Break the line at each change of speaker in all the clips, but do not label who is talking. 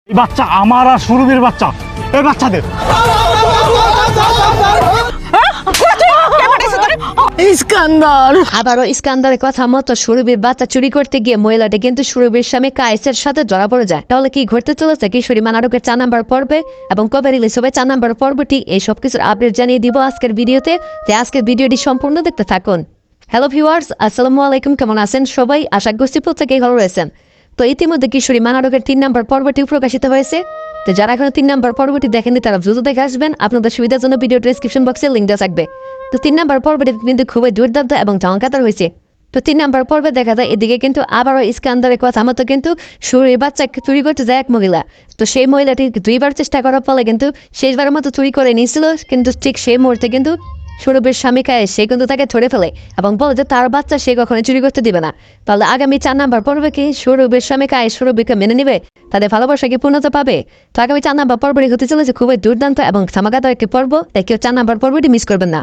এই বাচ্চা আমার আর সুরভির বাচ্চা, এই বাচ্চাদের
ইস্কান্দার আবারও ইস্কান্দারের কথা মতো সুরভির বাচ্চা চুরি করতে গিয়ে মহিলাটা কিন্তু সুরভির স্বামী কায়েসের সাথে ধরা পড়ে যায়। তাহলে কি ঘটতে চলেছে কিশোরী নাটকের 4 নম্বর পর্বে এবং কবে রিলিজ হবে 4 নম্বর পর্বটি, এই সব কিছুর আপডেট জানিয়ে দিব আজকের ভিডিওতে। তাই আজকের ভিডিওটি সম্পূর্ণ দেখতে থাকুন। হ্যালো ভিউয়ার্স, আসসালামু আলাইকুম, কেমন আছেন সবাই? আশা করছি প্রত্যেকেই ভালো রয়েছেন। তো ইতিমধ্যে কিশোরী নাটকের 3 নম্বর পর্বটি প্রকাশিত হয়েছে। তো যারা এখনো 3 নম্বর পর্বটি দেখেননি তারা দ্রুত দেখে আসবেন, আপনাদের সুবিধার জন্য ভিডিও ডেসক্রিপশন বক্সে লিঙ্ক দেওয়া থাকবে। তো 3 নম্বর পর্বটি কিন্তু খুবই দুর্দান্ত এবং চমৎকার হয়েছে। তো 3 নম্বর পর্বে দেখা যায় এদিকে কিন্তু আবারও ইস্কান্দারের কথা মতো কিন্তু সুরের বাচ্চা চুরি করতে যায় এক মহিলা। তো সেই মহিলাটি 2বার চেষ্টা করার ফলে কিন্তু শেষবারের মতো চুরি করে নিয়েছিল, কিন্তু ঠিক সেই মুহূর্তে কিন্তু সুরভের স্বামী কায়েস সে কিন্তু তাকে ধরে ফেলে এবং বলে যে তার বাচ্চা সে কখনো চুরি করতে দিবে না। তাহলে আগামী 4 নম্বর পর্বে কি সুরভের স্বামী কায়েস সুরভিকে মেনে নিবে, তাদের ভালোবাসা কি পূর্ণতা পাবে? তো আগামী 4 নম্বর পর্বটি হতে চলেছে খুবই দুর্দান্ত এবং ধামাকাদার একটি পর্ব, তাই কেউ 4 নম্বর পর্বটি মিস করবেন না।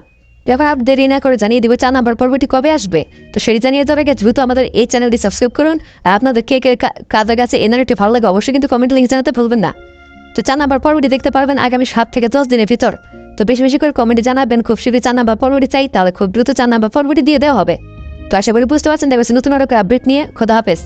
এবার আপনি দেরি না করে জানিয়ে দিব 4 নম্বর পর্বটি কবে আসবে। তো সেটি জানিয়ে দেওয়ার আগে দ্রুত আমাদের এই চ্যানেলটি সাবস্ক্রাইব করুন। আর আপনাদের কে কে কাদের কাছে এই নাটকটি ভালো লাগে অবশ্যই কিন্তু কমেন্ট লিঙ্ক জানাতে ভুলবেন না। তো 4 নম্বর পর্বটি দেখতে পারবেন আগামী 7 থেকে 10 দিনের ভিতর। তো বেশি বেশি করে কমেন্টে জানাবেন খুব শীঘ্রই 4 নম্বর পর্বটি চাই, তাহলে খুব দ্রুত 4 নম্বর পর্বটি দিয়ে দেওয়া হবে। তো আশা করি বুঝতে পারছেন, দেখবেন নতুন আরো আপডেট নিয়ে। খোদা হাফেজ।